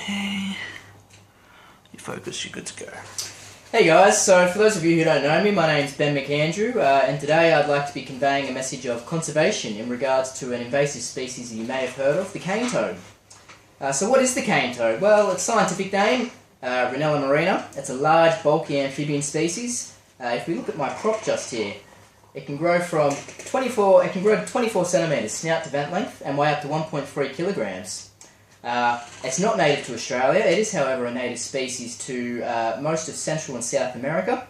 Okay. You focus, you're good to go. Hey guys, so for those of you who don't know me, my name's Ben McAndrew, and today I'd like to be conveying a message of conservation in regards to an invasive species you may have heard of, the cane toad. So what is the cane toad? Well, its scientific name, Rhinella marina. It's a large, bulky amphibian species. If we look at my crop just here, it can grow to 24 centimetres snout to vent length and weigh up to 1.3 kilograms. It's not native to Australia. It is, however, a native species to most of Central and South America.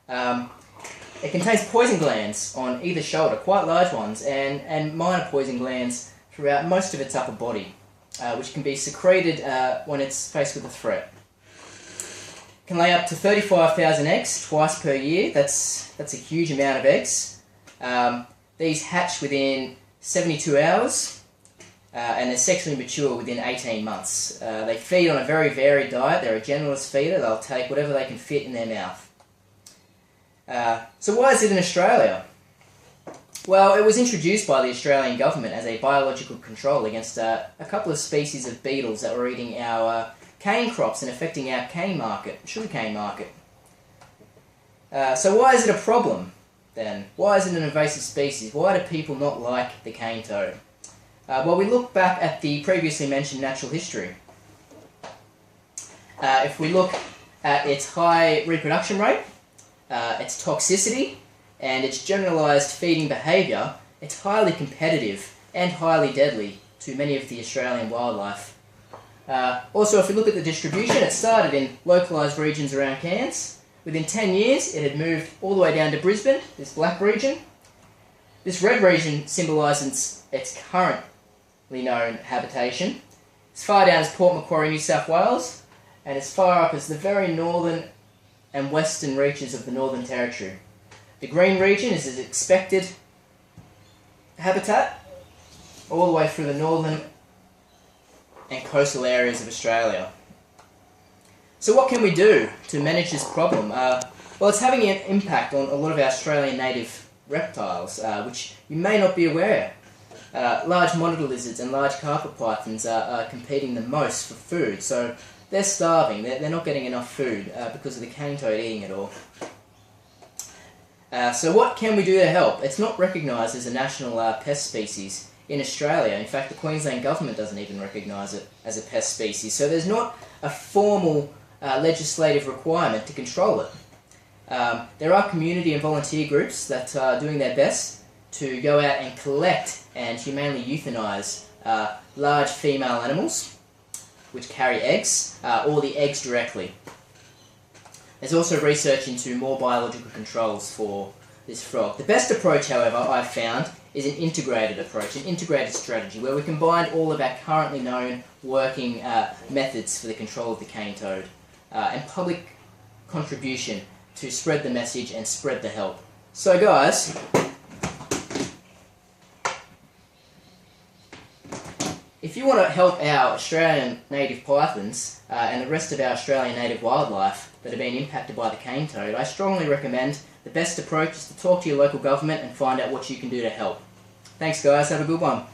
It contains poison glands on either shoulder, quite large ones, and minor poison glands throughout most of its upper body, which can be secreted when it's faced with a threat. It can lay up to 35,000 eggs twice per year. That's a huge amount of eggs. These hatch within 72 hours. And they're sexually mature within 18 months. They feed on a very varied diet. They're a generalist feeder. They'll take whatever they can fit in their mouth. So why is it in Australia? Well, it was introduced by the Australian government as a biological control against a couple of species of beetles that were eating our cane crops and affecting our sugarcane market. So why is it a problem then? Why is it an invasive species? Why do people not like the cane toad? Well, we look back at the previously mentioned natural history. If we look at its high reproduction rate, its toxicity, and its generalised feeding behaviour, it's highly competitive and highly deadly to many of the Australian wildlife. Also, if we look at the distribution, it started in localised regions around Cairns. Within 10 years, it had moved all the way down to Brisbane, this black region. This red region symbolises its currently known habitation. As far down as Port Macquarie, New South Wales, and as far up as the very northern and western reaches of the Northern Territory. The green region is its expected habitat, all the way through the northern and coastal areas of Australia. So what can we do to manage this problem? Well, it's having an impact on a lot of our Australian native reptiles, which you may not be aware. Large monitor lizards and large carpet pythons are competing the most for food, so they're starving, they're not getting enough food because of the cane toad eating it all. So what can we do to help? It's not recognised as a national pest species in Australia. In fact, the Queensland government doesn't even recognise it as a pest species, so there's not a formal legislative requirement to control it. There are community and volunteer groups that are doing their best to go out and collect and humanely euthanise large female animals which carry eggs, or the eggs directly. There's also research into more biological controls for this frog. The best approach, however, I've found is an integrated approach, an integrated strategy, where we combine all of our currently known working methods for the control of the cane toad and public contribution to spread the message and spread the help. So guys, if you want to help our Australian native pythons and the rest of our Australian native wildlife that have been impacted by the cane toad, I strongly recommend the best approach is to talk to your local government and find out what you can do to help. Thanks guys, have a good one.